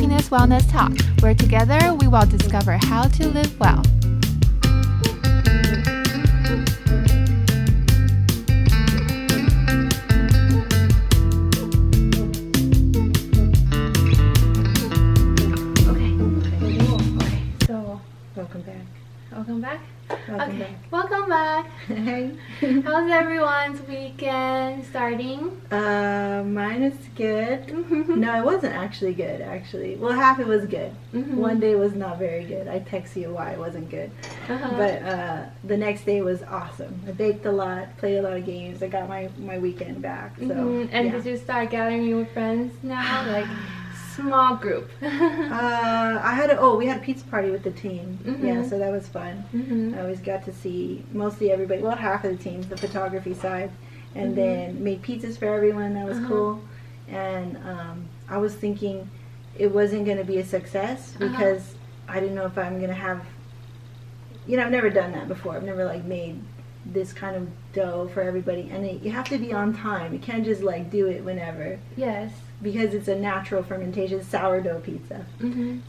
Happiness Wellness Talk, where together we will discover how to live well. Welcome back. Welcome back. Hey. How's everyone's weekend starting? Mine is good. No, it wasn't actually good, Well, half it was good. One day was not very good. I text you why it wasn't good. But the next day was awesome. I baked a lot, played a lot of games. I got my weekend back. So, And did you start gathering with friends now? Like small group? we had a pizza party with the team. Yeah, so that was fun. I always got to see mostly everybody, well, half of the team, the photography side, and then made pizzas for everyone. That was cool. And I was thinking it wasn't going to be a success because I didn't know if I'm going to have, I've never done that before. I've never made this kind of dough for everybody, and you have to be on time. You can't just do it whenever. Yes. Because it's a natural fermentation, sourdough pizza.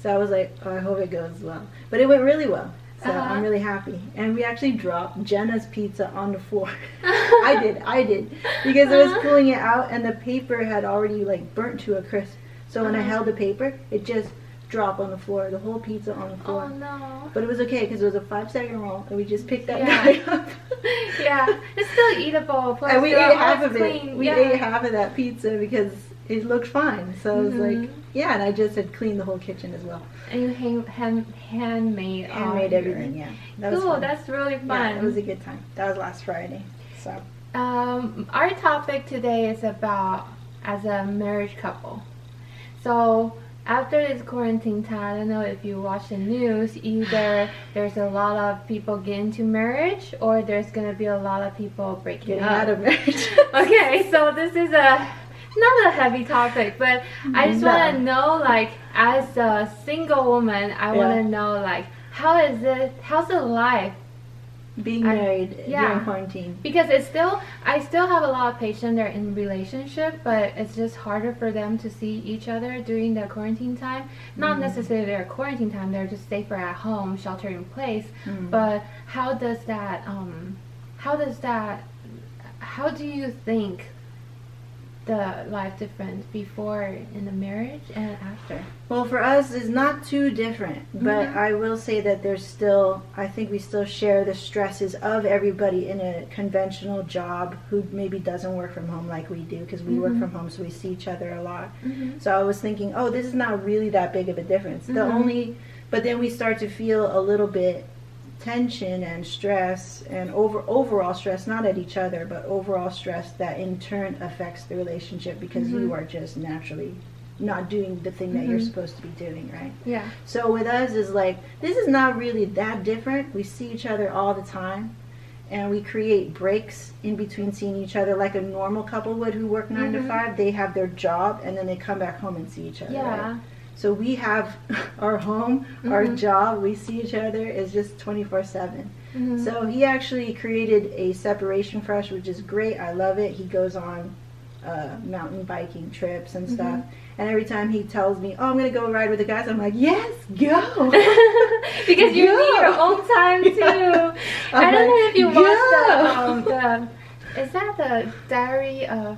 So I was like, I hope it goes well. But it went really well. So I'm really happy. And we actually dropped Jenna's pizza on the floor. I did. Because I was pulling it out and the paper had already burnt to a crisp. So when I held the paper, it just dropped on the floor. The whole pizza on the floor. Oh no. But it was okay because it was a 5-second roll and we just picked that guy up. Yeah. It's still eatable. Plus and we ate half of clean. it. We ate half of that pizza because it looked fine. So I was and I just had cleaned the whole kitchen as well. And you handmade everything, yeah. That was fun. That's really fun. Yeah, it was a good time. That was last Friday. So our topic today is about as a marriage couple. So after this quarantine time, I don't know if you watch the news, either there's a lot of people getting into marriage or there's going to be a lot of people breaking up. Out of marriage. Okay, so this is not a heavy topic, but I just want to know, as a single woman, I want to know, how's the life being married during quarantine? Because I still have a lot of patients that are in relationship, but it's just harder for them to see each other during the quarantine time. Not necessarily their quarantine time, they're just safer at home, shelter in place. But how do you think the life difference before in the marriage and after? Well, for us, it's not too different, but I will say that I think we still share the stresses of everybody in a conventional job who maybe doesn't work from home like we do, because we work from home, so we see each other a lot. So I was thinking, this is not really that big of a difference. But then we start to feel a little bit tension and stress and overall stress, not at each other, but overall stress that in turn affects the relationship because you are just naturally not doing the thing that you're supposed to be doing, right? Yeah. So with us is this is not really that different. We see each other all the time and we create breaks in between seeing each other like a normal couple would who work 9 to 5. They have their job and then they come back home and see each other. Yeah. Right? So we have our home, our job, we see each other is just 24/7. So he actually created a separation for us, which is great. I love it. He goes on mountain biking trips and stuff. And every time he tells me, I'm going to go ride with the guys, I'm like, yes, go. Because you need your own time too. I don't know if you watched is that the Diary of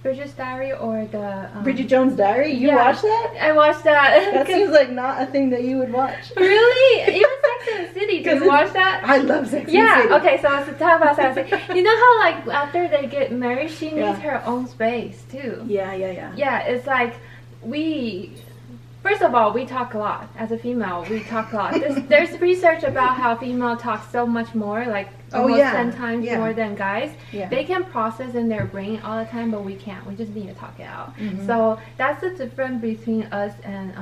Bridget's Diary or the Bridget Jones' Diary? You watched that? I watched that. That seems like not a thing that you would watch. Really? Even Sex and the City. Did you watch that? I love Sex and the City. Yeah. Okay. So let's talk about Sex and the City. You know how after they get married, she needs her own space too. Yeah. Yeah. It's first of all, we talk a lot. As a female, we talk a lot. There's research about how female talk so much more, almost 10 times more than guys. Yeah. They can process in their brain all the time, but we can't. We just need to talk it out. So that's the difference between us and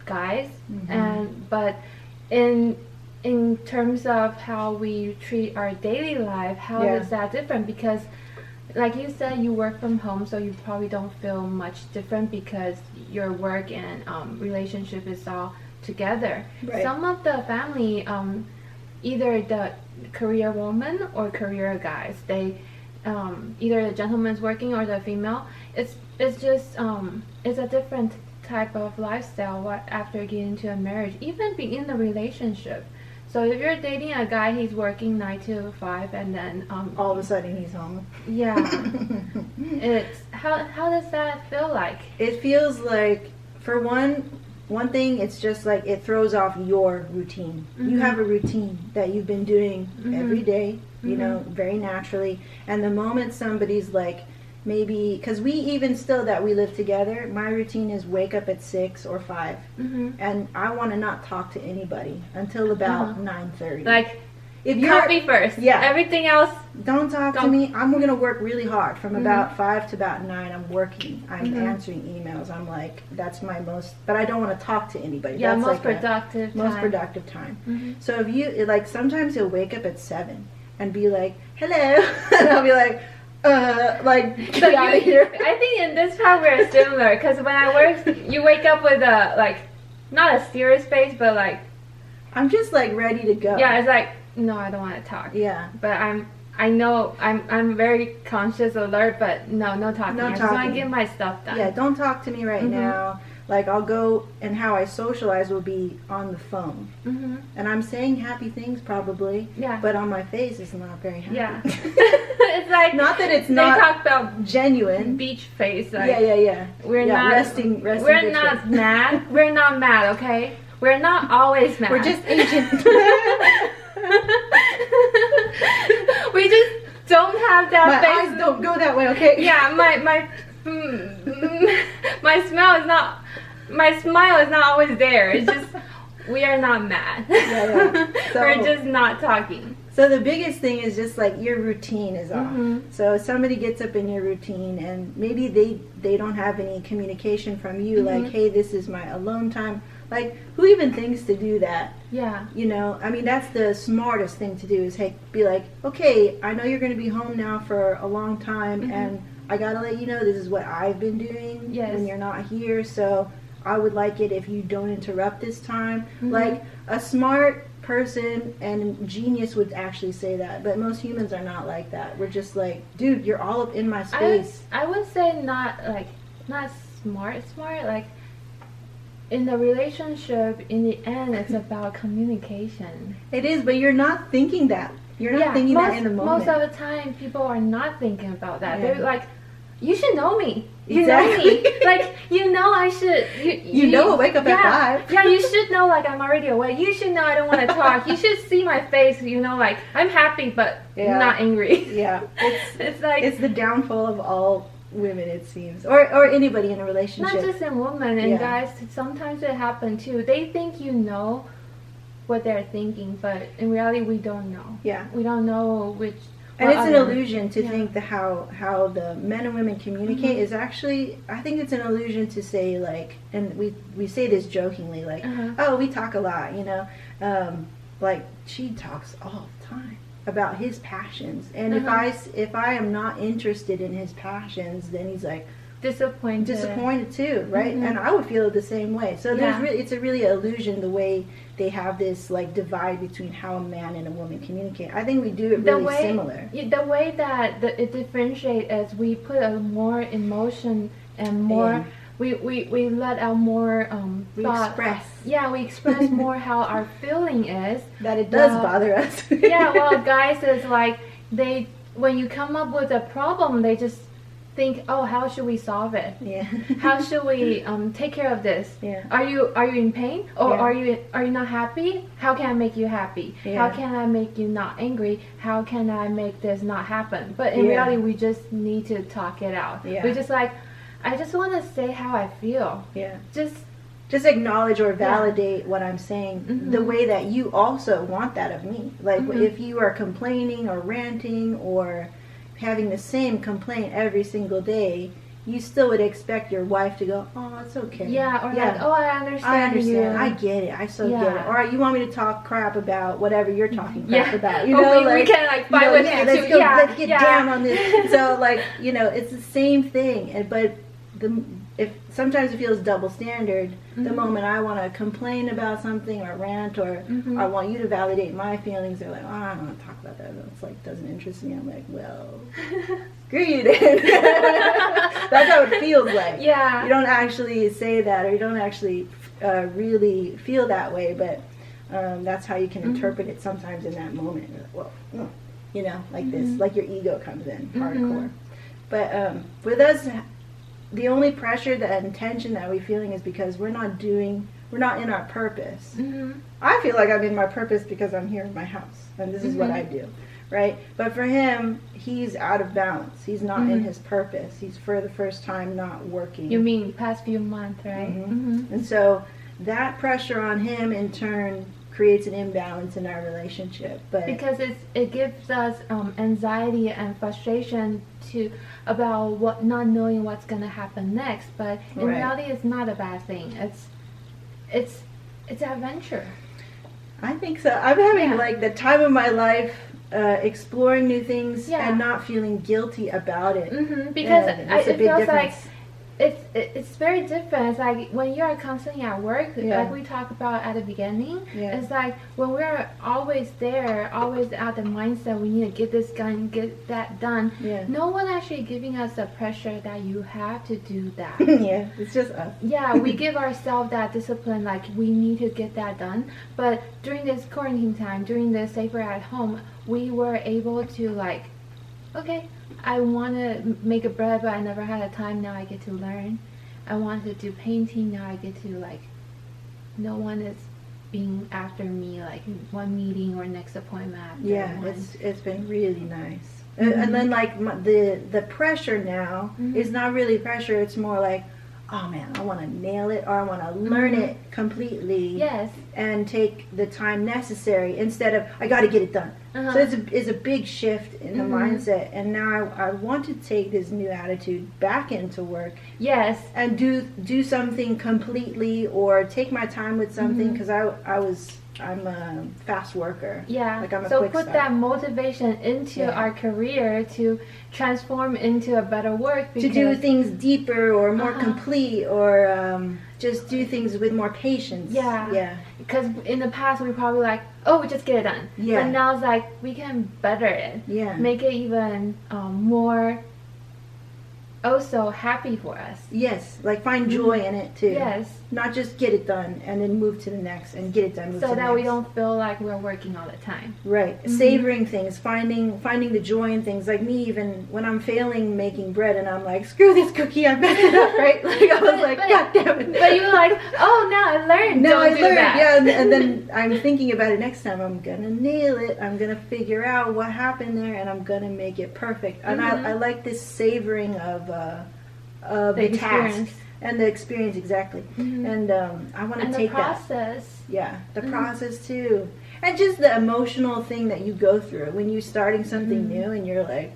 guys. But in terms of how we treat our daily life, how is that different? Because like you said, you work from home, so you probably don't feel much different because your work and relationship is all together. Right. Some of the family, either the career woman or career guys, they either the gentleman's working or the female. It's just it's a different type of lifestyle after getting into a marriage, even being in a relationship. So if you're dating a guy, he's working 9 to 5, and then all of a sudden he's home. Yeah. It's how does that feel like? It feels like, for one thing, it's just like it throws off your routine. Mm-hmm. You have a routine that you've been doing every day, you know, very naturally. And the moment somebody's like, maybe, because we even still that we live together, my routine is wake up at 6 or 5. And I want to not talk to anybody until about 9:30. Like, if coffee first. Yeah. Everything else, don't talk to me. I'm going to work really hard from about 5 to about 9. I'm working. I'm answering emails. I'm like, that's my most, but I don't want to talk to anybody. Yeah, that's most like productive time. So if you, like, sometimes you'll wake up at 7 and be like, hello. And I'll be like, get out of here. I think in this part we're similar, because when I work, you wake up with a, like, not a serious face, but like, I'm just like ready to go. Yeah, it's like, no, I don't want to talk. Yeah. But I know I'm very conscious, alert, but no talking. No I just want to get my stuff done. Yeah, don't talk to me right now. Like, I'll go, and how I socialize will be on the phone. And I'm saying happy things probably. Yeah. But on my face, it's not very happy. Yeah. It's like, not that it's not they talk about genuine. Beach face. Like, yeah. We're not resting. We're not face. mad. We're not mad. Okay. We're not always mad. We're just ancient. We just don't have that my face. eyes don't go that way, okay? Yeah, my smile is not always there. It's just, we are not mad. Yeah. So, we're just not talking. So the biggest thing is just like your routine is off. So if somebody gets up in your routine and maybe they don't have any communication from you, like, hey, this is my alone time. Like, who even thinks to do that? Yeah. You know, I mean, that's the smartest thing to do is, hey, be like, okay, I know you're going to be home now for a long time, and I got to let you know this is what I've been doing when you're not here, so I would like it if you don't interrupt this time. Like, a smart person and genius would actually say that, but most humans are not like that. We're just like, dude, you're all up in my space. I would say not smart, like, in the relationship, in the end, it's about communication. It is, but you're not thinking that. You're not thinking that in the moment. Most of the time, people are not thinking about that. They're like, you should know me. You exactly. know me. Like, you know I should. You know I wake up at 5. Yeah, you should know, like, I'm already awake. You should know I don't want to talk. You should see my face, you know, like, I'm happy, but not angry. Yeah. It's like, it's the downfall of all women, it seems, or anybody in a relationship. Not just in women and guys. Sometimes it happens too. They think you know what they're thinking, but in reality, we don't know. Yeah, we don't know which. And it's an illusion to think that how the men and women communicate is actually. I think it's an illusion to say, like, and we say this jokingly, like, oh, we talk a lot, you know, like, she talks all the time about his passions, and if I am not interested in his passions, then he's like disappointed too, right? And I would feel the same way. So it's a really illusion the way they have this, like, divide between how a man and a woman communicate. I think we do it really similar. The way that it differentiates is we put a more emotion and more. We let out more we thought. Express. Yeah, we express more how our feeling is. That it does bother us. Yeah, well, guys is like, when you come up with a problem, they just think, oh, how should we solve it? Yeah. How should we take care of this? Yeah. Are you in pain, or are you not happy? How can I make you happy? Yeah. How can I make you not angry? How can I make this not happen? But in reality, we just need to talk it out. Yeah. We just like, I just want to say how I feel. Yeah. Just acknowledge or validate what I'm saying the way that you also want that of me. Like, if you are complaining or ranting or having the same complaint every single day, you still would expect your wife to go, oh, it's okay. Yeah, or like, oh, I understand you. I get it. I get it. Or you want me to talk crap about whatever you're talking crap about. You know, we can, like, fight with you let's too. Let's get down on this. So, like, you know, it's the same thing. But if sometimes it feels double standard. The moment I want to complain about something or rant or I want you to validate my feelings, they're like, oh, I don't want to talk about that. It's like, doesn't interest me. I'm like, well, screw you then. That's how it feels like. Yeah. You don't actually say that, or you don't actually really feel that way, but that's how you can interpret it sometimes in that moment. You're like, well, you know, like this, like your ego comes in hardcore. But with us, the only pressure, and tension that we're feeling is because we're not in our purpose. I feel like I'm in my purpose because I'm here in my house and this is what I do, right? But for him, he's out of balance. He's not in his purpose. He's for the first time not working. You mean past few months, right? And so that pressure on him in turn creates an imbalance in our relationship. But because it gives us anxiety and frustration about not knowing what's going to happen next, but in reality it's not a bad thing. It's adventure. I think so. I'm having like the time of my life, exploring new things and not feeling guilty about it. Because it feels like it's very different. It's like when you're constantly at work, like we talked about at the beginning, it's like when we're always there, always at the mindset, we need to get this done, get that done. No one actually giving us the pressure that you have to do that. It's just us. We give ourselves that discipline, like we need to get that done. But during this quarantine time, during the safer at home, we were able to like, okay, I want to make a bread, but I never had a time. Now I get to learn. I want to do painting. Now I get to, like, no one is being after me, like, one meeting or next appointment after one. It's been really nice. And then, like, the pressure now is not really pressure. It's more like, oh, man, I want to nail it, or I want to learn it completely and take the time necessary instead of, I got to get it done. So it's a big shift in the mindset, and now I want to take this new attitude back into work. And do something completely, or take my time with something, because I'm a fast worker. Like I'm a quick put start. that motivation into our career to transform into a better work. To do things deeper or more complete, or just do things with more patience. Because in the past we probably like, oh, we just get it done. But now it's like we can better it. Make it even more also happy for us. Like find joy in it too. Not just get it done and then move to the next and get it done. Move so to that the we next. don't feel like we're working all the time. Savoring things, finding the joy in things. Like me, even when I'm failing making bread and I'm like, screw this cookie, I messed it up, right? Like I was like, God damn it. But you're like, oh, now I learned. Now I learned, and then I'm thinking about it next time. I'm gonna nail it. I'm gonna figure out what happened there, and I'm gonna make it perfect. And I like this savoring of the task and the experience, exactly. And I want to take the process. The process too, and just the emotional thing that you go through when you're starting something new, and you're like,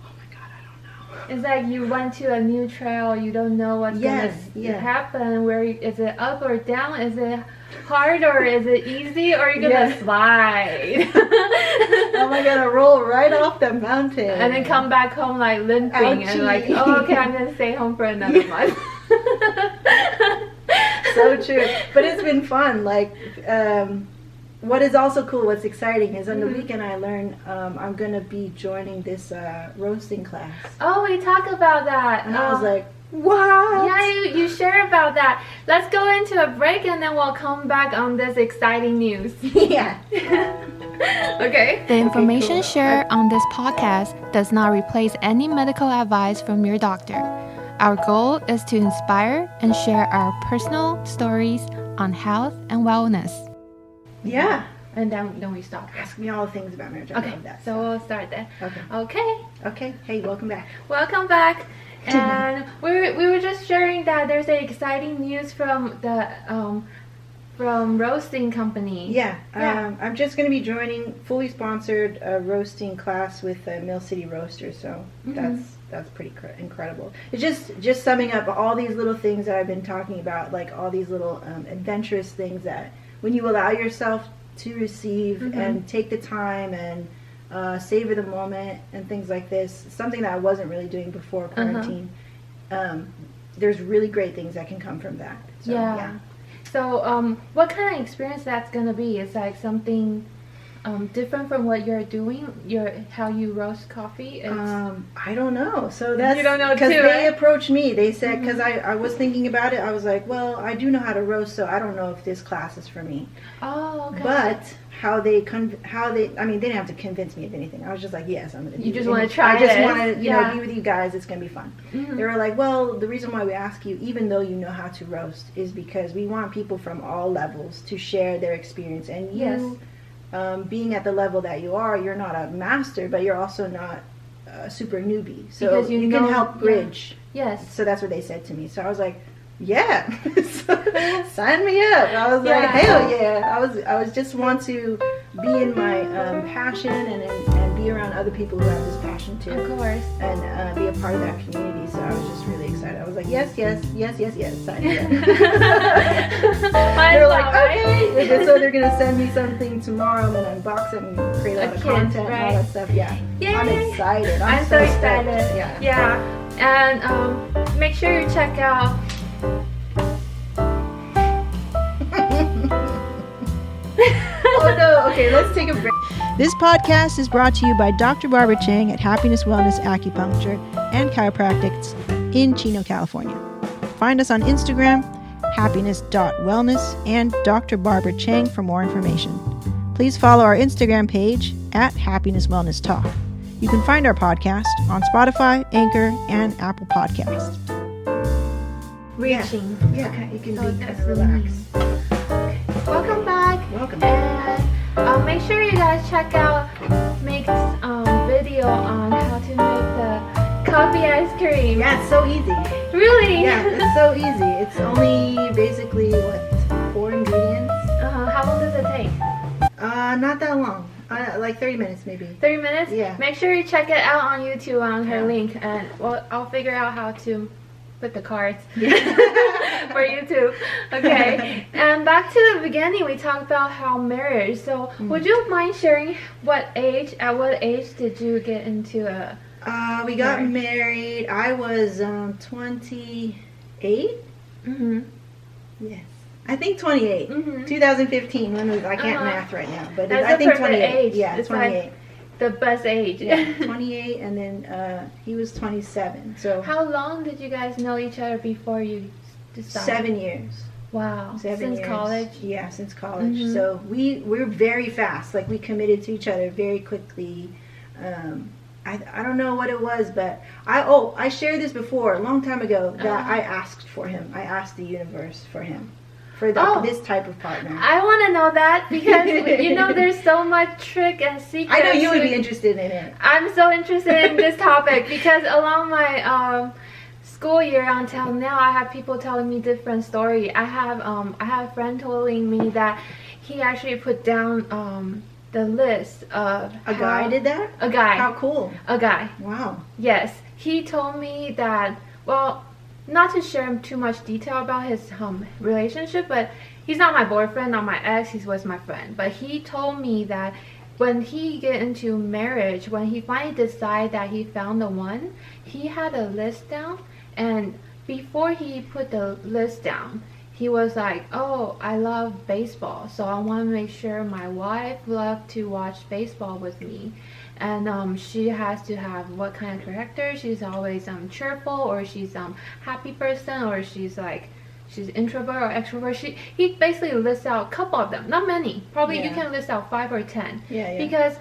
oh my God, I don't know. It's like you went to a new trail, you don't know what's gonna happen. Where is it, up or down? Is it hard or is it easy, or are you gonna slide? Oh my God, I roll right off the mountain and then come back home like limping. Ouchie. And like, oh, okay, I'm gonna stay home for another month. So true. But it's been fun. Like what is also cool, what's exciting is on the weekend I learned I'm gonna be joining this roasting class. Oh, we talk about that. And I was like, what? Yeah, you share about that. Let's go into a break and then we'll come back on this exciting news. Okay. The information shared on this podcast does not replace any medical advice from your doctor. Our goal is to inspire and share our personal stories on health and wellness. And then we stop. Ask me all the things about marriage. I love that. So we'll start there. Okay. Hey, welcome back. Welcome back. And we were just sharing that there's a exciting news from the from roasting company. I'm just going to be joining fully sponsored roasting class with Mill City Roasters. So that's pretty incredible. It's just summing up all these little things that I've been talking about, like all these little adventurous things that when you allow yourself to receive and take the time and savor the moment and things like this, something that I wasn't really doing before quarantine. there's really great things that can come from that. So, yeah. So what kind of experience that's gonna be? It's like something different from what you're doing, how you roast coffee? I don't know. So that's, you don't know because too, they right? approached me. They said, because I was thinking about it, I was like, well, I do know how to roast, so I don't know if this class is for me. Oh, okay. But they didn't have to convince me of anything. I was just like, yes, I'm gonna do it. You just want to try it. I just want to, be with you guys. It's gonna be fun. Mm-hmm. They were like, well, the reason why we ask you, even though you know how to roast, is because we want people from all levels to share their experience. And you, being at the level that you are, you're not a master, but you're also not a super newbie. So because you can help bridge. Yeah. Yes. So that's what they said to me. So I was like, yeah, sign me up. I was like, hell yeah. I was just want to be in my passion and be around other people who have this passion too. Of course. And be a part of that community. So I was just really excited. I was like, yes, sign me up. They're like, okay. So they're gonna send me something tomorrow and unbox it and create a lot of content and all that stuff. Yeah. Yay. I'm excited. I'm so excited. Yeah. And make sure you check out. Oh no, okay, let's take a break. This podcast is brought to you by Dr. Barbara Chang at Happiness Wellness Acupuncture and Chiropractics in Chino, California. Find us on Instagram, happiness.wellness, and Dr. Barbara Chang for more information. Please follow our Instagram page at Happiness Wellness Talk. You can find our podcast on Spotify, Anchor, and Apple Podcasts. Reaching. Yeah. Okay. You can so be kind of relaxed. Okay. Welcome back. Welcome. And make sure you guys check out Mick's video on how to make the coffee ice cream. Yeah, it's so easy. Really? Yeah, it's so easy. It's only basically, 4 ingredients? How long does it take? Not that long. Like 30 minutes maybe. 30 minutes? Yeah. Make sure you check it out on YouTube on her link, and I'll figure out how to put the cards for YouTube. Okay. And back to the beginning, we talked about how marriage. So would you mind sharing at what age did you get into a we got married. I was 28. Mm-hmm. Yes. I think 28. 2015. I can't math right now, but I think 28. Age. Yeah, it's 28. Like the best age. Yeah, 28, and then he was 27. So how long did you guys know each other before you decided? 7 years. Wow. 7 Since years. college? Yeah, since college. So we're very fast. Like, we committed to each other very quickly. I don't know what it was, but I shared this before a long time ago that I asked for him. I asked the universe for him. For this type of partner. I want to know that because there's so much trick and secrets. I know you would be interested in it. I'm so interested in this topic because along my school year until now, I have people telling me different story. I have a friend telling me that he actually put down the list of a guy did that. A guy. How cool. A guy. Wow. Yes, he told me that. Well, not to share too much detail about his relationship, but he's not my boyfriend, not my ex, he was my friend. But he told me that when he get into marriage, when he finally decide that he found the one, he had a list down, and before he put the list down, he was like, oh, I love baseball, so I want to make sure my wife loves to watch baseball with me. And she has to have what kind of character. She's always cheerful, or she's happy person, or she's introvert or extrovert. He basically lists out a couple of them, not many. Probably you can list out 5 or 10. Yeah. Because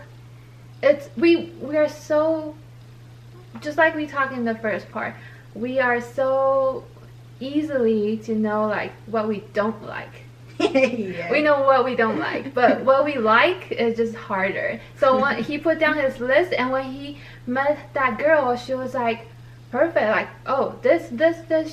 we are so, just like we talked in the first part, we are so easily to know like what we don't like. We know what we don't like, but what we like is just harder. So when he put down his list, and when he met that girl, she was like perfect, like, oh, this,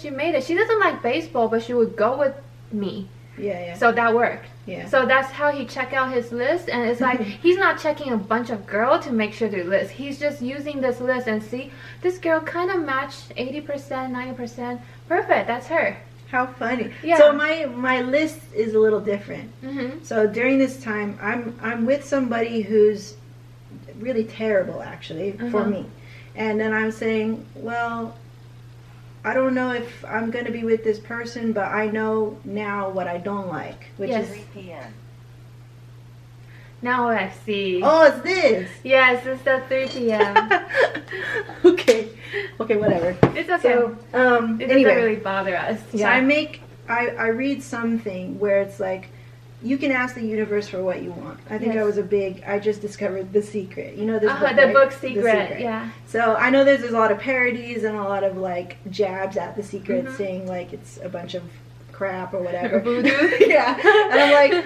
she made it. She doesn't like baseball, but she would go with me. Yeah. So that worked. Yeah. So that's how he checked out his list, and it's like he's not checking a bunch of girls to make sure the list. He's just using this list and see, this girl kind of matched 80%, 90%. Perfect, that's her. How funny. Yeah. So my list is a little different. So during this time, I'm with somebody who's really terrible, actually, for me. And then I'm saying, well, I don't know if I'm going to be with this person, but I know now what I don't like, which is 3 p.m. Now I see. Oh, it's this. Yes, it's the 3 p.m. Okay, whatever. It's okay. So, it anyway, doesn't really bother us. so I read something where it's like, you can ask the universe for what you want. I think I just discovered The Secret. You know this book, the right? book Secret, yeah. So I know there's a lot of parodies and a lot of like jabs at The Secret, saying like it's a bunch of crap or whatever. Voodoo. Yeah. And I'm like,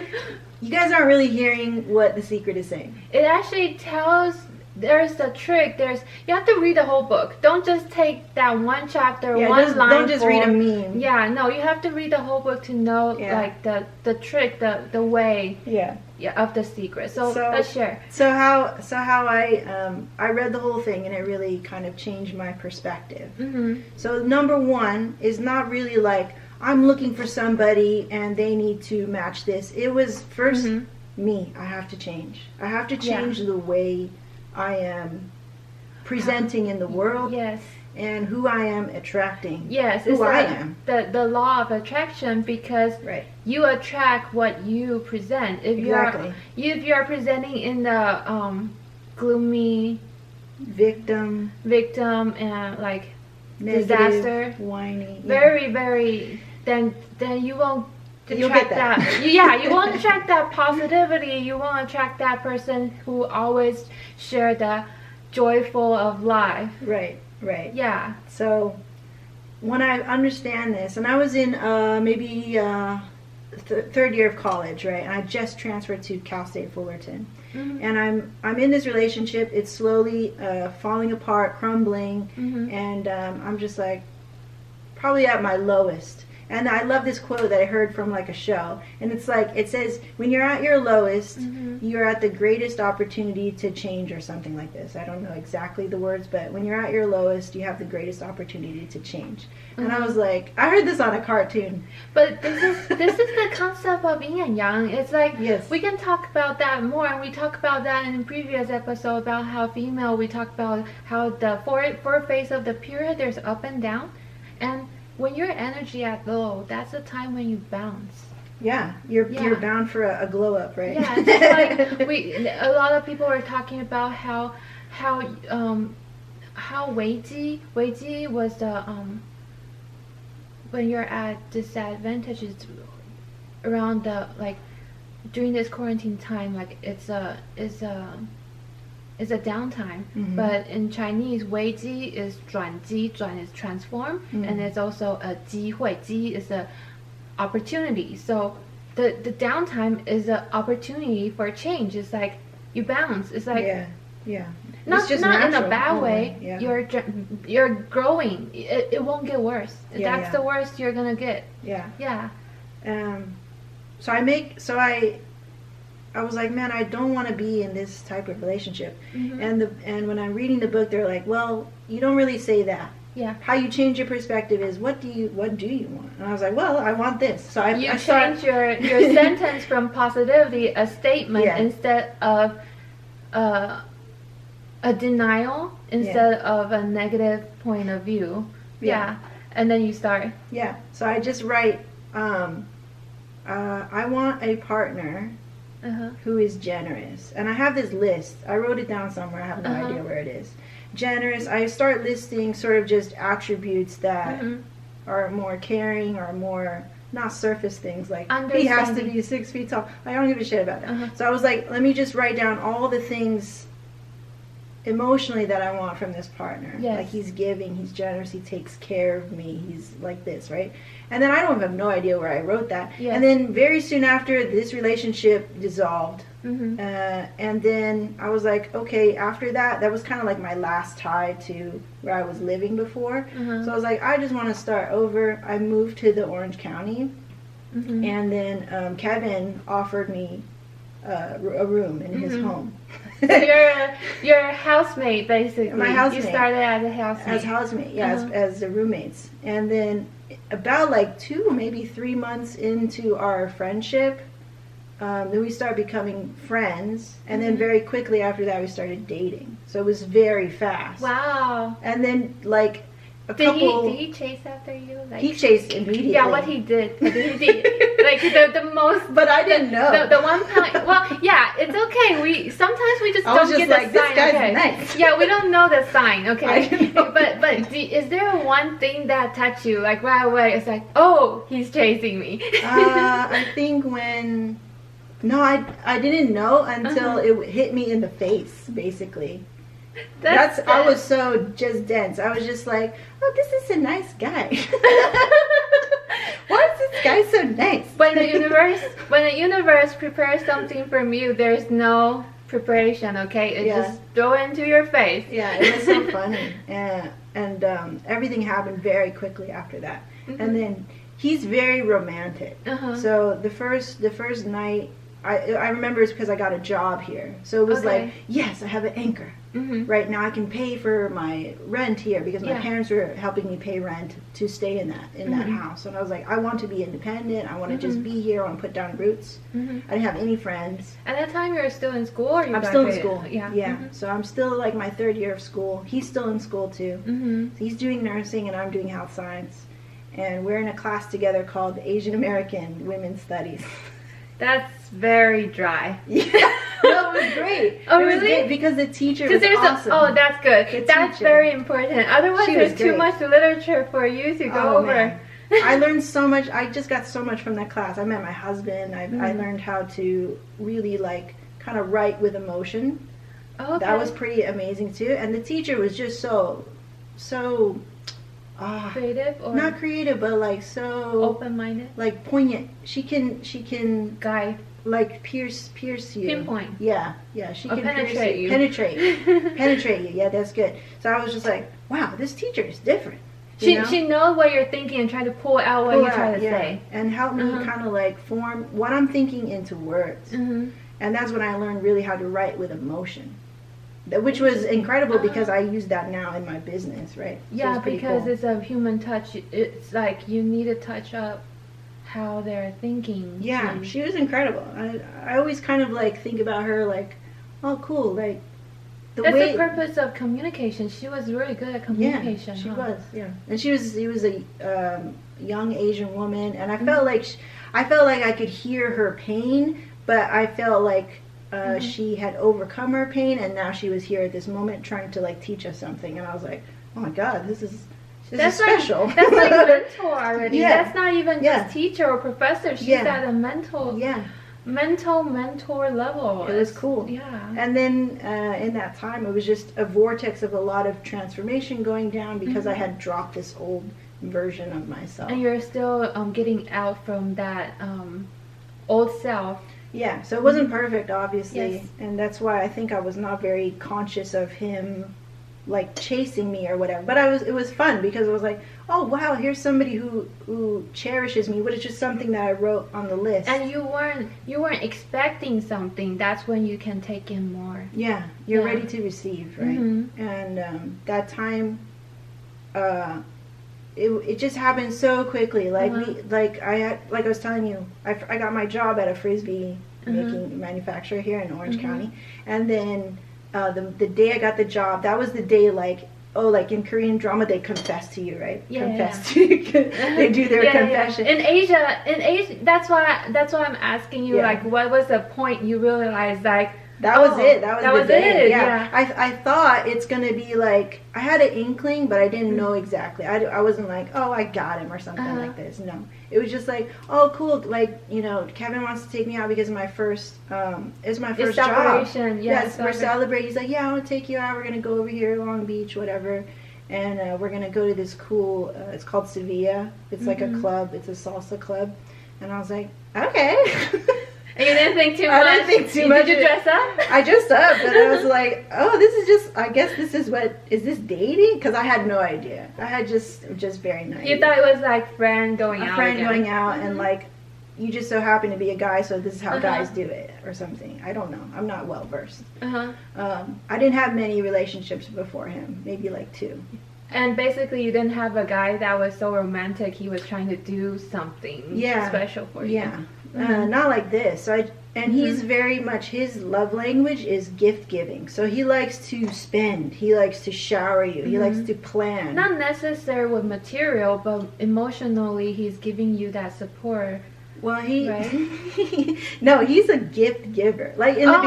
you guys aren't really hearing what The Secret is saying. It actually tells, there's a trick, you have to read the whole book. Don't just take that one chapter, one line. Don't just read a meme. Yeah, no, you have to read the whole book to know like the trick, the way of The Secret. So let's share. So how I read the whole thing, and it really kind of changed my perspective. So number one is not really like, I'm looking for somebody and they need to match this. It was first me. I have to change. I have to change the way I am presenting in the world. Yes. And who I am attracting. Yes. Who I am. The law of attraction, because you attract what you present. If you're presenting in the gloomy victim and like negative, disaster, whiny, very then you won't attract that. You won't attract that positivity. You won't attract that person who always share the joyful of life. Right. Yeah. So when I understand this, and I was in maybe third year of college, right? And I just transferred to Cal State Fullerton. And I'm in this relationship. It's slowly falling apart, crumbling, and I'm just like probably at my lowest. And I love this quote that I heard from like a show, and it's like, it says, when you're at your lowest, you're at the greatest opportunity to change, or something like this. I don't know exactly the words, but when you're at your lowest, you have the greatest opportunity to change. And I was like, I heard this on a cartoon. But this is the concept of yin and yang. It's like, we can talk about that more, and we talked about that in the previous episode about how female, we talked about how the four phase of the period, there's up and down, and when your energy at low, that's the time when you bounce. Yeah, you're bound for a glow up, right? Yeah, just like a lot of people were talking about how Weiji was the when you're at disadvantages around the like during this quarantine time, like it's a downtime, but in Chinese, 危机 is 转机, 转 is transform, and it's also a 机会, 机 is a opportunity. So the downtime is an opportunity for change. It's like you bounce. It's like not in a bad way. You're growing. It won't get worse. That's the worst you're gonna get. I was like, man, I don't want to be in this type of relationship. And when I'm reading the book, they're like, well, you don't really say that. Yeah. How you change your perspective is, what do you want? And I was like, well, I want this. So I change your sentence from positivity, a statement, instead of a denial, instead of a negative point of view. And then you start. So I just write, I want a partner who is generous. And I have this list. I wrote it down somewhere. I have no idea where it is. Generous. I start listing sort of just attributes that are more caring, or more, not surface things like he has to be 6 feet tall. I don't give a shit about that. So I was like, let me just write down all the things emotionally that I want from this partner. Like, he's giving, he's generous, he takes care of me, he's like this, right? And then I don't have no idea where I wrote that. And then very soon after, this relationship dissolved. And then I was like, okay, after that was kind of like my last tie to where I was living before. So I was like, I just want to start over. I moved to the Orange County, and then Kevin offered me a room in his home. So you're a housemate, basically. My housemate. You started as a housemate. As housemate, as the roommates. And then about like 2, maybe 3 months into our friendship, then we started becoming friends. And then very quickly after that, we started dating. So it was very fast. Wow. And then, like, Did he chase after you? Like, he chased immediately. Yeah, what he did. What did he did? Like the most. But I didn't know. The 1 pound. Well, yeah, it's okay. Sometimes we just don't get the sign. This guy's okay. nice. Yeah, we don't know the sign. Okay. But is there one thing that touched you like right away? It's like, oh, he's chasing me. I think when. No, I didn't know until it hit me in the face, basically. I was so just dense. I was just like, oh, this is a nice guy. Why is this guy so nice? When the universe prepares something from you, there's no preparation, okay? It just throw it into your face. Yeah, it was so funny. And everything happened very quickly after that. And then he's very romantic. So the first night, I remember it's because I got a job here. So it was like, yes, I have an anchor. Right now I can pay for my rent here because my parents were helping me pay rent to stay in that house. And I was like, I want to be independent. I want to just be here. I want to put down roots. I didn't have any friends. At that time you were still in school, or you I'm still in school. Yeah. So I'm still like my 3rd year of school. He's still in school too. So he's doing nursing and I'm doing health science. And we're in a class together called Asian American Women's Studies. That's very dry. Yeah, no, it was great. Oh, it really? was great because the teacher was awesome. Oh, that's good. That's very important. Otherwise, there's too much literature for you to go over. Man. I learned so much. I just got so much from that class. I met my husband. I learned how to really like kind of write with emotion. Okay. That was pretty amazing too. And the teacher was just so creative, or not creative, but like so open-minded, like poignant. She can guide, like pierce you, pinpoint. Yeah, she can penetrate you. penetrate you. Yeah, that's good. So I was just like, wow, this teacher is different. She knows what you're thinking and try to pull out what you're trying to say, and help me kind of like form what I'm thinking into words. And that's when I learned really how to write with emotion. Which was incredible because I use that now in my business, right? Yeah, so because cool. it's a human touch. It's like you need to touch up how they're thinking. Yeah, she was incredible. I always kind of like think about her like, oh, cool, like that's the purpose of communication. She was really good at communication. Yeah, she was. Yeah, and she was a young Asian woman, and I felt like I could hear her pain, but I felt like. She had overcome her pain, and now she was here at this moment trying to like teach us something. And I was like, oh my God, this is special. That's like mentor already. Yeah. That's not even just teacher or professor. She's at a mentor level. It was cool. Yeah. And then in that time, it was just a vortex of a lot of transformation going down because I had dropped this old version of myself. And you're still getting out from that old self. Yeah, so it wasn't perfect, obviously, and that's why I think I was not very conscious of him, like, chasing me or whatever. But it was fun because it was like, oh, wow, here's somebody who cherishes me, which is just something that I wrote on the list. And you weren't expecting something. That's when you can take in more. Yeah, you're ready to receive, right? And that time, it just happened so quickly. Like I was telling you, I got my job at a frisbee making manufacturer here in Orange County, and then the day I got the job, that was the day like in Korean drama they confess to you, right? Confess to you. They do their confession. In Asia, that's why I'm asking you like, what was the point you realized like. That was it. That was the day. Yeah. I thought it's going to be like, I had an inkling, but I didn't know exactly. I wasn't like, oh, I got him or something like this. No. It was just like, oh, cool. Like, Kevin wants to take me out because my first, it's my first job. Yes, we're celebrating. He's like, yeah, I want to take you out. We're going to go over here, Long Beach, whatever. And we're going to go to this cool, it's called Sevilla. It's like a club. It's a salsa club. And I was like, okay. And you didn't think too much? I didn't think too much. Did you dress up? I dressed up, and I was like, oh, this is just, I guess this is is this dating? Because I had no idea. I had just very naive. You thought it was like friend going out. A friend going out, and like, you just so happen to be a guy, so this is how guys do it, or something. I don't know. I'm not well versed. I didn't have many relationships before him, maybe like 2. And basically, you didn't have a guy that was so romantic. He was trying to do something special for you. Yeah. Not like this. So And he's very much, his love language is gift giving. So he likes to spend. He likes to shower you. He likes to plan. Not necessarily with material, but emotionally, he's giving you that support. Well, he right? no, he's a gift giver. Like in the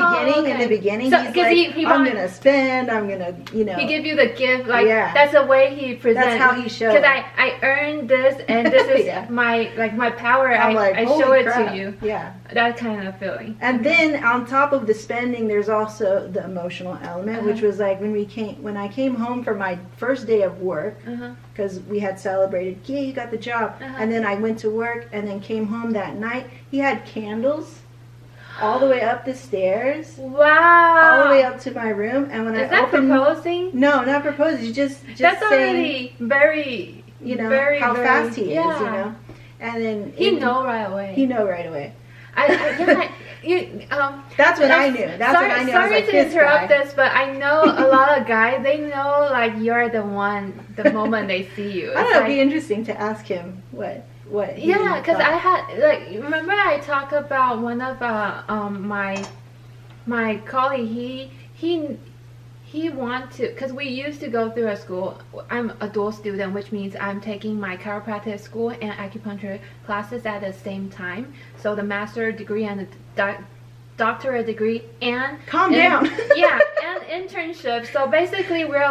beginning, so, he's like, I'm gonna spend. I'm gonna, you know. He give you the gift, like that's the way he presents. That's how he shows. Because I earned this, and this is my power. I show it to you. Yeah, that kind of feeling. And then on top of the spending, there's also the emotional element, which was like when I came home for my first day of work. Because we had celebrated, yeah, you got the job. And then I went to work and then came home that night. He had candles all the way up the stairs. Wow. All the way up to my room. And when Is that proposing? No, not proposing. Just that's saying, already very, you know, very, how very, fast he is, you know. And then he know right away. He know right away. That's what I knew. That's what I knew. Sorry to interrupt this, but I know a lot of guys. They know like you're the one the moment they see you. I don't know. It'd be interesting to ask him what. Yeah, because I had like remember I talked about one of my colleague. He want to, because we used to go through a school. I'm a dual student, which means I'm taking my chiropractic school and acupuncture classes at the same time. So the master degree and the doctorate degree and calm down. Yeah, and internship. So basically, we're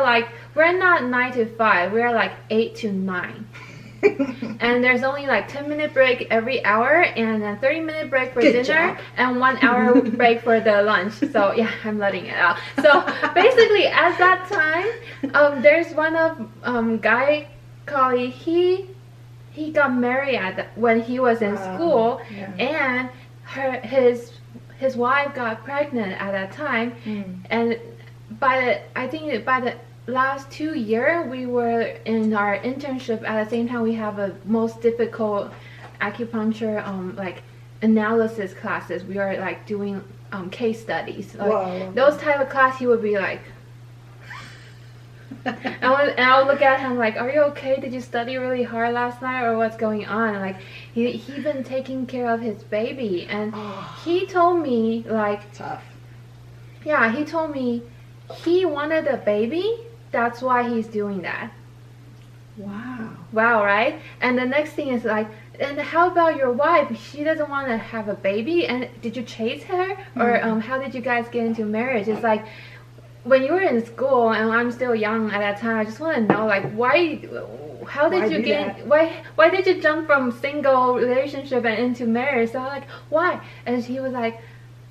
not 9 to 5. We're like 8 to 9. And there's only like 10-minute break every hour and a 30-minute break for dinner and 1 hour break for the lunch. So yeah, I'm letting it out. So basically at that time, there's one of guy colleague, he got married when he was in school, and his wife got pregnant at that time, and by the last 2 years, we were in our internship at the same time. We have a most difficult acupuncture like analysis classes. We are like doing case studies. Like, those type of class, he would be like, and I would look at him like, "Are you okay? Did you study really hard last night, or what's going on?" Like he been taking care of his baby, and he told me like tough. Yeah, he told me he wanted a baby. That's why he's doing that. Wow, right? And the next thing is like, and how about your wife? She doesn't want to have a baby. And did you chase her? Or how did you guys get into marriage? It's like, when you were in school, and I'm still young at that time, I just want to know, like, why did you jump from single relationship and into marriage? So I'm like, why? And he was like,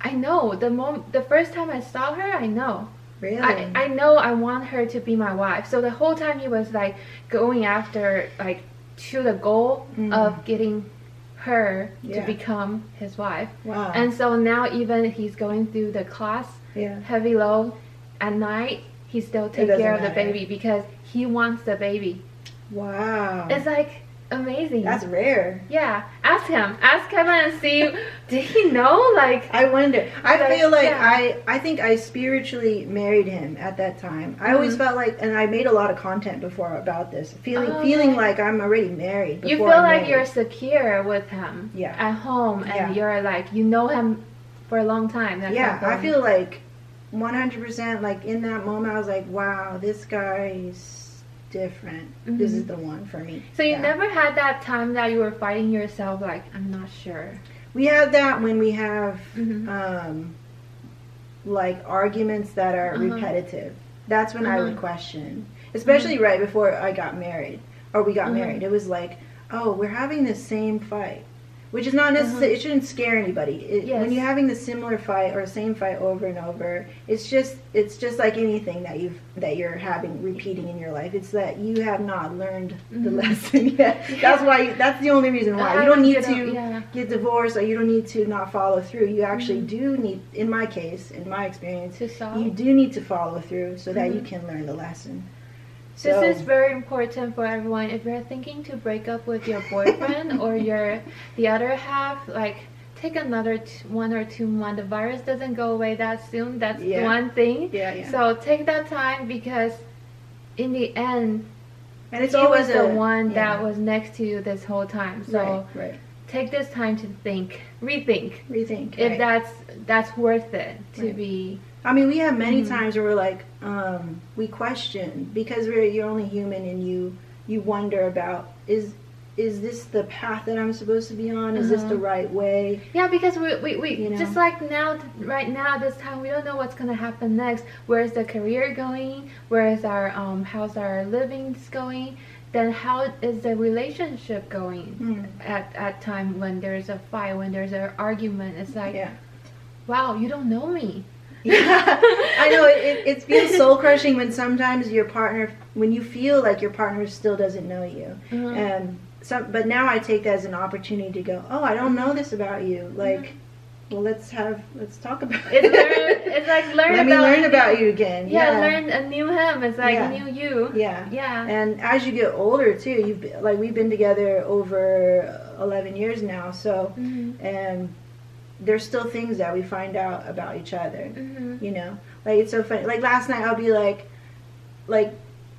I know. The first time I saw her, I know. Really? I know I want her to be my wife. So the whole time he was like going after, like, to the goal of getting her to become his wife. Wow. And so now even he's going through the class, heavy load, at night, he still takes care of the baby because he wants the baby. Wow. It's like amazing. That's rare. Yeah. Ask Kevin and see, did he know? Like, I wonder. I feel like I think I spiritually married him at that time. I always felt like, and I made a lot of content before about this, feeling like I'm already married. You feel like you're secure with him at home, and you're like, you know him for a long time. I feel like 100%, like in that moment I was like, wow, this guy's different. This is the one for me. So you never had that time that you were fighting yourself, like, I'm not sure? We have that when we have like arguments that are repetitive. That's when I would question, especially right before I got married, or we got married. It was like, oh, we're having the same fight, which is not necessary. It shouldn't scare anybody. When you're having the similar fight or same fight over and over, it's just like anything that you're having repeating in your life. It's that you have not learned the lesson yet. That's the only reason why. You don't need to get divorced, or you don't need to not follow through. You actually do need, in my case, in my experience, you do need to follow through so that you can learn the lesson. So, this is very important for everyone. If you're thinking to break up with your boyfriend or the other half, like, take another 1 or 2 months. The virus doesn't go away that soon. That's one thing. So take that time, because in the end, and it's he always was the one that was next to you this whole time. So right. take this time to rethink if right. that's worth it to right. be. I mean, we have many times where we're like, we question, because you're only human, and you wonder about, is this the path that I'm supposed to be on? Is this the right way? Yeah, because we just like right now, this time, we don't know what's going to happen next. Where's the career going? Where's our, how's our livings going? Then how is the relationship going at time when there's a fight, when there's an argument? It's like, wow, you don't know me. Yeah, I know it feels soul crushing when sometimes when you feel like your partner still doesn't know you, but now I take that as an opportunity to go, oh, I don't know this about you, like, well, let's talk about it. It's like let me learn about you again. Yeah, learn a new him. It's like a new you. Yeah. And as you get older too, we've been together over 11 years now, so and there's still things that we find out about each other. You know, like, it's so funny. Like last night, I'll be like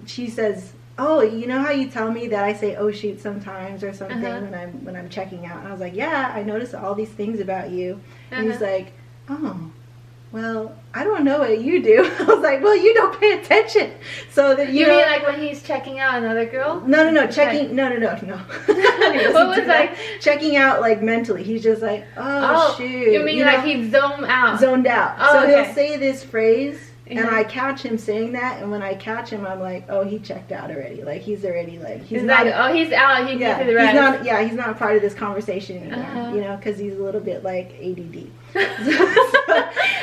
she says, oh, you know how you tell me that I say oh shoot sometimes or something when I'm checking out, and I was like, yeah, I noticed all these things about you. And he's like, oh, well, I don't know what you do. I was like, well, you don't pay attention. So that you mean like when he's checking out another girl? No. No. What was like checking out, like, mentally? He's just like, oh shoot. You mean like he's zoned out? Oh, so he'll say this phrase, and I catch him saying that, and when I catch him, I'm like, oh, he checked out already. Like, he's already, like, he's not, like, oh, he's out. He gets to the rest. He's not a part of this conversation anymore. You know, because he's a little bit like ADD.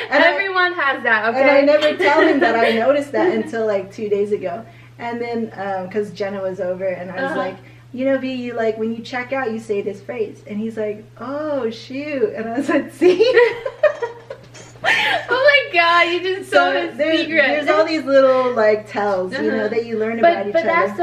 Everyone has that, okay? And I never tell him that I noticed that until like 2 days ago. And then, because Jenna was over, and I was like, you know, V, you, like, when you check out, you say this phrase. And he's like, oh, shoot. And I was like, see? Oh my God, you just told his secret. There's all these little, like, tells, you know, that you learn about each other. But that's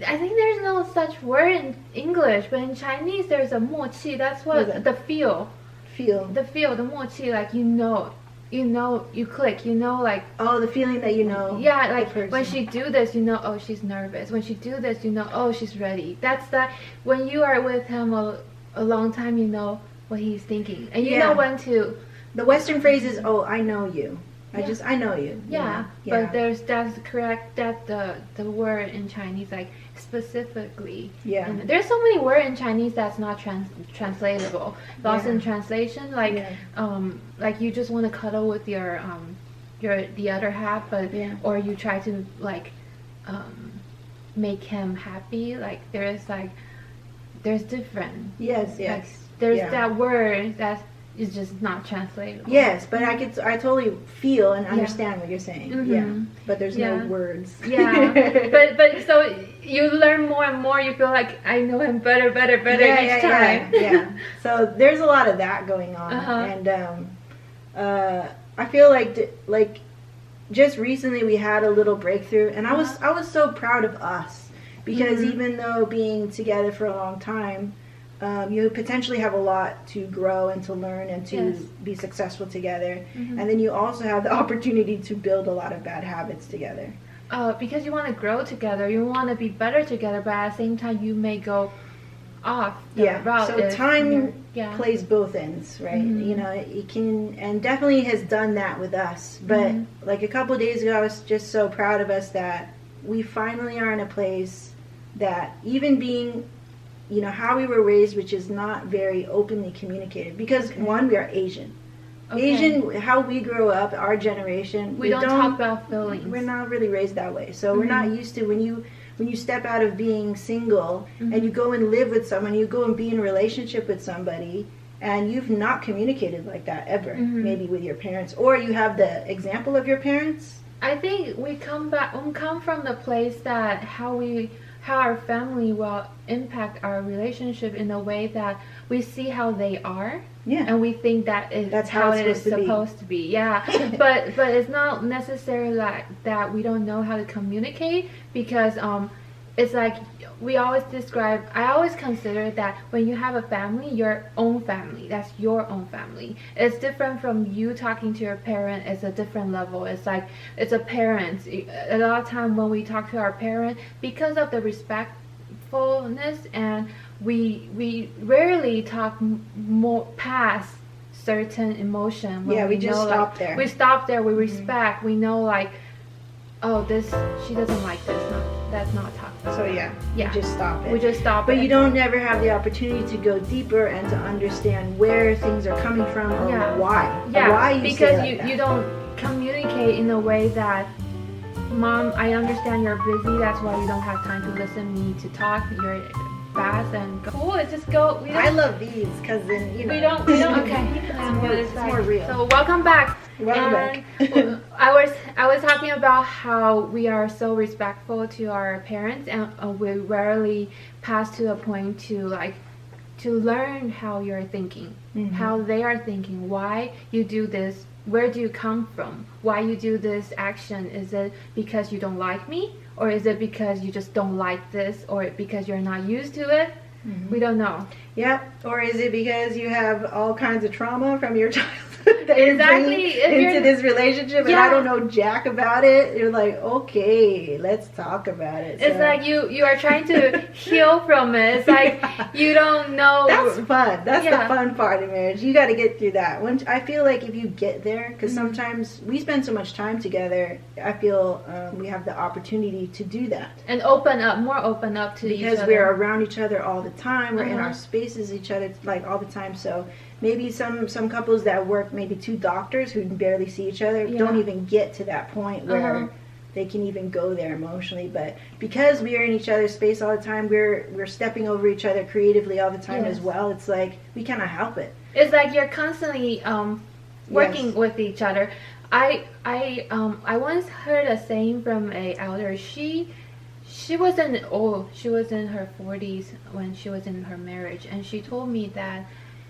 I think there's no such word in English, but in Chinese there's a 默契. That's what the feel. The 默契, like, you click, like, oh, the feeling that you know. Yeah, like when she do this, you know, oh, she's nervous. When she do this, you know, oh, she's ready. That's that. When you are with him a long time, you know what he's thinking, and you know when to. The Western phrase is, oh, I know you. I know you. Yeah, but that's correct. That the word in Chinese, like, specifically. Yeah. And there's so many words in Chinese that's not translatable. Lost in translation, like like you just want to cuddle with your the other half, but or you try to, like, make him happy. Like, there's different. Yes. Like, there's that word that is just not translatable. Yes, but I totally feel and understand what you're saying. Yeah, but there's no words. Yeah, but so you learn more and more. You feel like I know him better each time. Yeah. So there's a lot of that going on, and I feel like just recently we had a little breakthrough, and I was so proud of us, because even though being together for a long time, you potentially have a lot to grow and to learn and to be successful together. And then you also have the opportunity to build a lot of bad habits together. Because you want to grow together, you want to be better together, but at the same time you may go off the route. So time plays both ends, right? You know, it can, and definitely has done that with us. But like a couple of days ago, I was just so proud of us that we finally are in a place that, even being, you know, how we were raised, which is not very openly communicated, because one, we are Asian. Asian, how we grow up, our generation, we don't talk about feelings. We're not really raised that way, so we're not used to when you step out of being single and you go and live with someone, you go and be in a relationship with somebody, and you've not communicated like that ever, maybe with your parents, or you have the example of your parents. I think we come from the place that how our family will impact our relationship in a way that we see how they are, and we think that's how it is supposed to be. Yeah, but it's not necessarily like that. We don't know how to communicate, because it's like I always consider that when you have a family, your own family, that's your own family. It's different from you talking to your parent. It's a different level. It's like, it's a parent. A lot of time when we talk to our parent, because of the respectfulness and we rarely talk more past certain emotion. When we just stop there. We stop there. We respect. We know like, oh, she doesn't like this. That's not talk. So we just stop it. We just stop. But you don't never have the opportunity to go deeper and to understand where things are coming from or why. Yeah, why you because say you don't communicate in a way that, Mom, I understand you're busy. That's why you don't have time to listen to me to talk. You're fast and cool. Let's just go. I love these because then we don't. Okay, it's more real. So welcome back. Welcome back. I was talking about how we are so respectful to our parents, and we rarely pass to the point to learn how you're thinking, how they are thinking, why you do this. Where do you come from? Why you do this action? Is it because you don't like me? Or is it because you just don't like this? Or because you're not used to it? We don't know. Yeah. Or is it because you have all kinds of trauma from your childhood that exactly. you're bringing into this relationship and I don't know jack about it? You're like, okay, let's talk about it. It's like you are trying to heal from it. It's like you don't know. That's fun. That's the fun part of marriage. You got to get through that. I feel like if you get there, because sometimes we spend so much time together, I feel we have the opportunity to do that. And open up to each other. Because we're around each other all the time. We're in our spaces each other like all the time. So maybe some couples that work, maybe two doctors who barely see each other, don't even get to that point where they can even go there emotionally. But because we are in each other's space all the time, we're stepping over each other creatively all the time as well. It's like we cannot help it. It's like you're constantly working with each other. I once heard a saying from a elder. She was in her 40s when she was in her marriage, and she told me that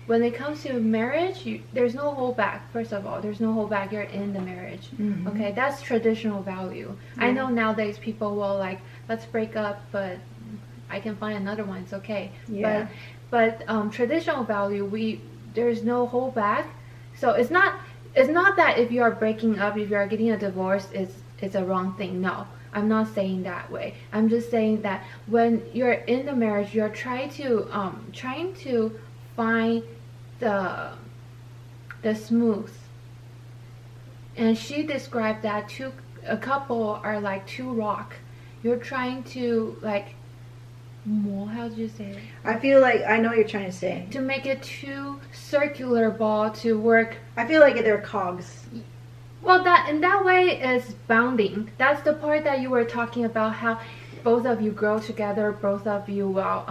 when it comes to marriage, there's no hold back. First of all, there's no hold back. You're in the marriage. Okay, that's traditional value. I know nowadays people will like, let's break up, but I can find another one. It's okay. But traditional value, there's no hold back. So it's not that if you are breaking up, if you are getting a divorce, it's a wrong thing. No. I'm not saying that way. I'm just saying that when you're in the marriage, you're trying to find the smooth. And she described that a couple are like two rock. You're trying to like more. How did you say it? I feel like I know what you're trying to say. To make it two circular ball to work. I feel like they're cogs. Well, that in that way is bounding. That's the part that you were talking about, how both of you grow together, both of you will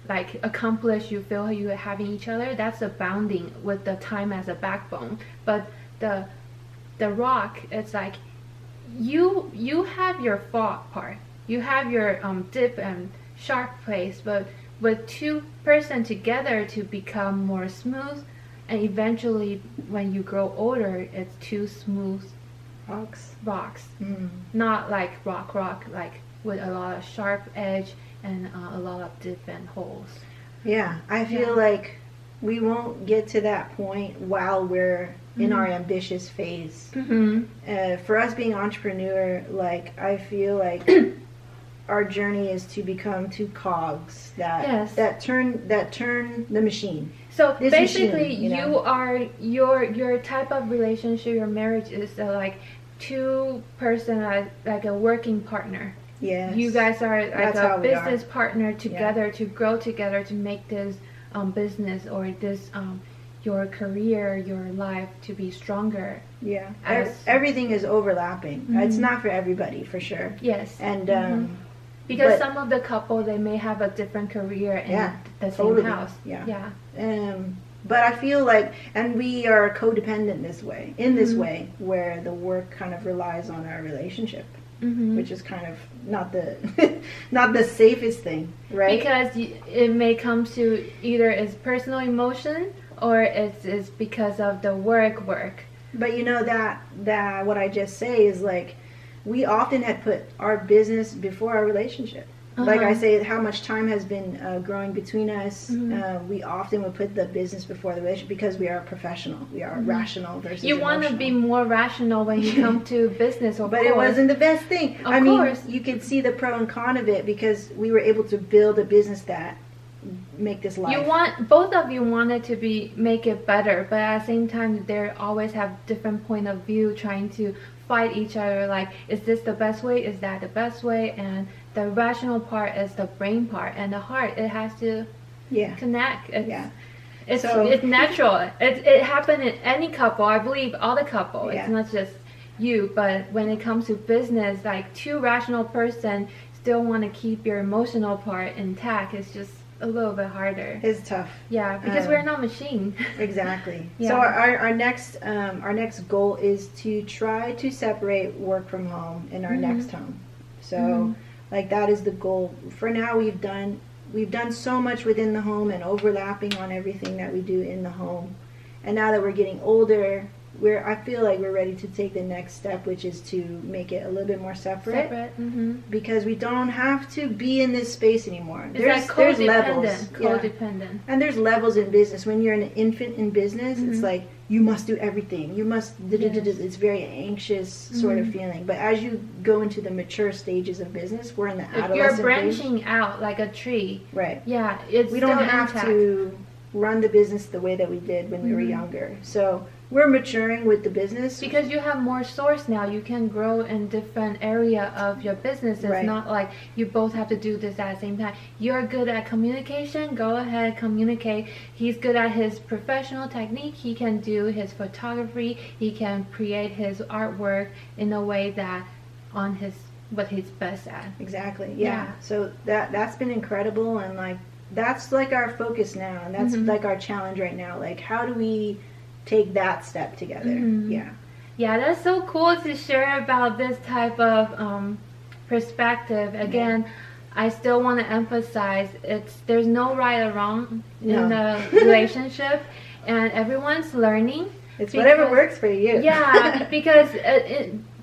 like accomplish, you feel you having each other. That's a bounding with the time as a backbone. But the rock, it's like you have your fault part. You have your dip and sharp place, but with two person together to become more smooth. And eventually, when you grow older, it's two smooth rocks. Not like rock, like with a lot of sharp edge and a lot of dip and holes. Yeah, I feel like we won't get to that point while we're in our ambitious phase. For us being entrepreneur, like I feel like our journey is to become two cogs that turn the machine. So this basically, machine, you are your type of relationship, your marriage is like two person like a working partner. Yes. You guys are like a business partner together to grow together to make this business or this your career, your life to be stronger. Yeah. Everything is overlapping. It's not for everybody, for sure. Yes. And because some of the couple, they may have a different career in the same house. Yeah. But I feel like, and we are codependent in this way, where the work kind of relies on our relationship, which is kind of not the safest thing, right? Because it may come to either it's personal emotion or it's because of the work. But you know that what I just say is like, we often had put our business before our relationship. Like I say, how much time has been growing between us. We often would put the business before the relationship because we are professional. We are rational versus you emotional. Want to be more rational when you come to business, of but course. It wasn't the best thing. Of course. You could see the pro and con of it because we were able to build a business that make this life. Both of you wanted to make it better, but at the same time, they always have different point of view, trying to fight each other. Like, is this the best way? Is that the best way? And the rational part is the brain part, and the heart, it has to connect. It's natural. It happened in any couple. I believe all the couple. It's not just you, but when it comes to business, like two rational person still want to keep your emotional part intact. It's just a little bit harder. It's tough. Yeah, because we're not machine. Exactly. So our next goal is to try to separate work from home in our next home. So like that is the goal. For now, we've done so much within the home and overlapping on everything that we do in the home. And now that we're getting older, I feel like we're ready to take the next step, which is to make it a little bit more separate. Because we don't have to be in this space anymore. There's levels. Codependent. And there's levels in business. When you're an infant in business, it's like you must do everything. You must. It's very anxious sort of feeling. But as you go into the mature stages of business, we're in the adolescent You're branching out like a tree. Right. Yeah. We don't have to run the business the way that we did when we were younger. So we're maturing with the business. Because you have more source now. You can grow in different area of your business. It's not like you both have to do this at the same time. You're good at communication. Go ahead, communicate. He's good at his professional technique. He can do his photography. He can create his artwork in a way that on what he's best at. Exactly. Yeah. So that's been incredible, and like that's like our focus now, and that's like our challenge right now. Like, how do we take that step together? Yeah, that's so cool to share about this type of perspective. Again, I still want to emphasize there's no right or wrong in the relationship, and everyone's learning. It's whatever works for you. Yeah, because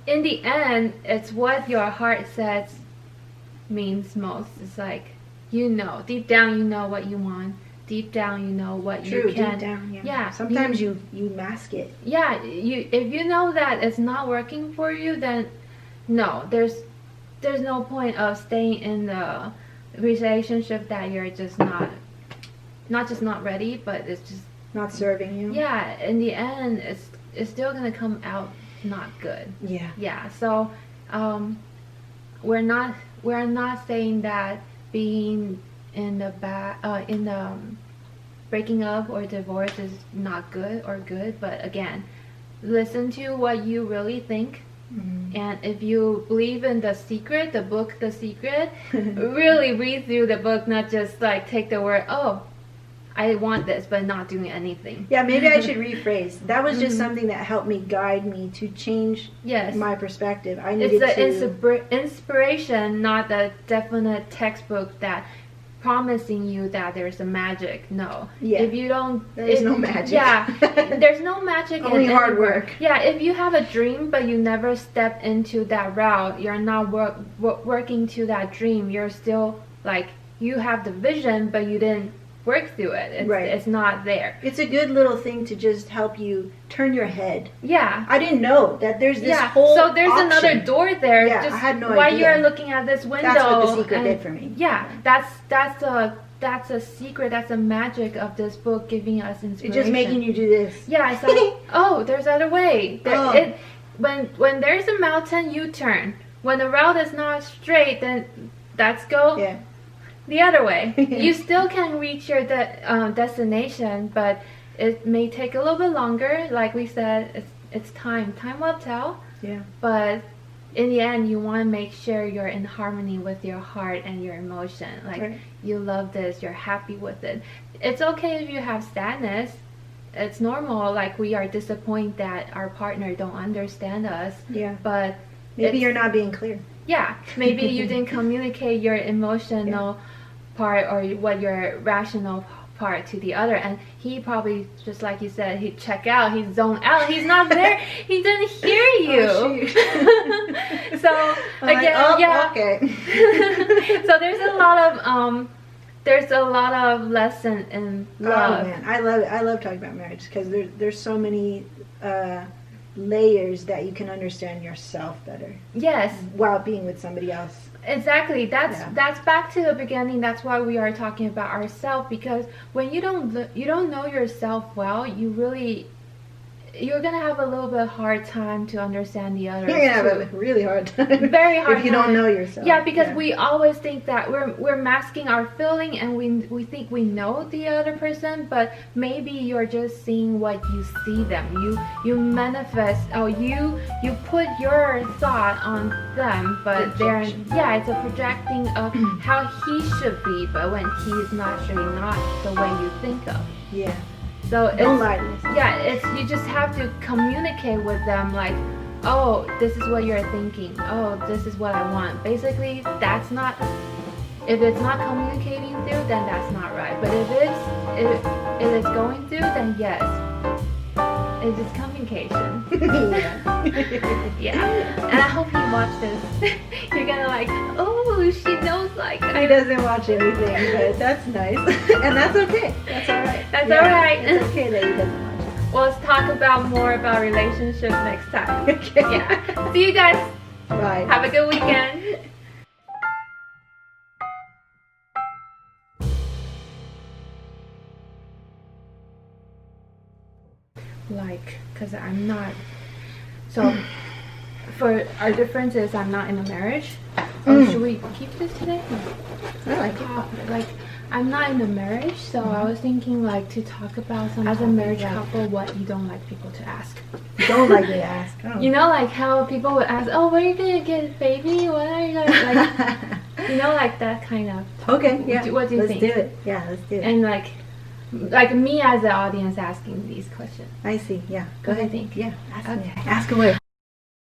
in the end, it's what your heart says means most. It's like, deep down you know what you want. Deep down, you know what you can. Deep down, Sometimes you mask it. Yeah, if you know that it's not working for you, then no, there's no point of staying in the relationship that you're just not ready, but it's just not serving you. Yeah, in the end, it's still gonna come out not good. Yeah. So, we're not saying that being in the breaking up or divorce is not good or good, but again, listen to what you really think. And if you believe in The Secret, the book The Secret, really read through the book, not just like take the word, oh, I want this, but not doing anything. Yeah, maybe I should rephrase. That was just something that helped guide me to change my perspective. It's inspiration, not a definite textbook that promising you that there's a magic. No. Yeah. If you don't... There's no magic. Yeah. There's no magic. Only hard work. Yeah. If you have a dream, but you never step into that route, you're not working to that dream. You're still like, you have the vision, but you didn't work through it. It's not there. It's a good little thing to just help you turn your head. Yeah. I didn't know that there's this whole So there's option. Another door there. Yeah, just I had no while idea. you're looking at this window. That's what The Secret did for me. Yeah. That's a secret. That's a magic of this book, giving us inspiration. It's just making you do this. Yeah. It's like, oh, there's other way. When there's a mountain, you turn. When the route is not straight, then let's go. Yeah. The other way. You still can reach your destination, but it may take a little bit longer. Like we said, it's time. Time will tell. Yeah. But in the end, you want to make sure you're in harmony with your heart and your emotion. Like, you love this, you're happy with it. It's okay if you have sadness. It's normal. Like, we are disappointed that our partner don't understand us. Yeah. But maybe you're not being clear. Yeah. Maybe you didn't communicate your emotional part or what your rational part to the other, and he probably, just like you said, he'd check out, he'd zone out, he's not there, he didn't hear you. Oh, so again, okay. So there's a lot of lesson in love. Oh man, I love talking about marriage, because there's so many layers that you can understand yourself better. Yes. While being with somebody else. Exactly. That's back to the beginning. That's why we are talking about ourselves, because when you don't know yourself well, you're gonna have a little bit hard time to understand the others. You're gonna have a really hard time. Very hard if you don't know yourself. Yeah, because we always think that we're masking our feeling, and we think we know the other person, but maybe you're just seeing what you see them. You manifest. You put your thought on them, but it's a projecting of how he should be, but when he's naturally not the way you think of. Yeah. So don't lie to yourself. Yeah, you just have to communicate with them, like, oh, this is what you're thinking. Oh, this is what I want. Basically, if it's not communicating through, then that's not right. But if it's going through, then yes, it is communication. Yeah. And I hope you watch this. You're gonna like, oh, she knows like. He doesn't watch anything, but that's nice, and that's okay. That's all right. That's all right. It's okay that he doesn't watch it. Well, let's talk more about relationships next time. Okay. Yeah. See you guys. Bye. Have a good weekend. Because I'm not. So, for our differences, I'm not in a marriage. Should we keep this today? I like it. I'm not in a marriage, so I was thinking to talk about some as a marriage couple, what you don't like people to ask. You don't like to ask. Oh. You know, how people would ask, oh, where are you gonna get a baby? What are you gonna that kind of. Okay, yeah. What do you think? Let's do it. Yeah, let's do it. And me as the audience asking these questions. I see. Yeah. Go What do you ahead. think? Yeah. Ask Okay. me. Ask away.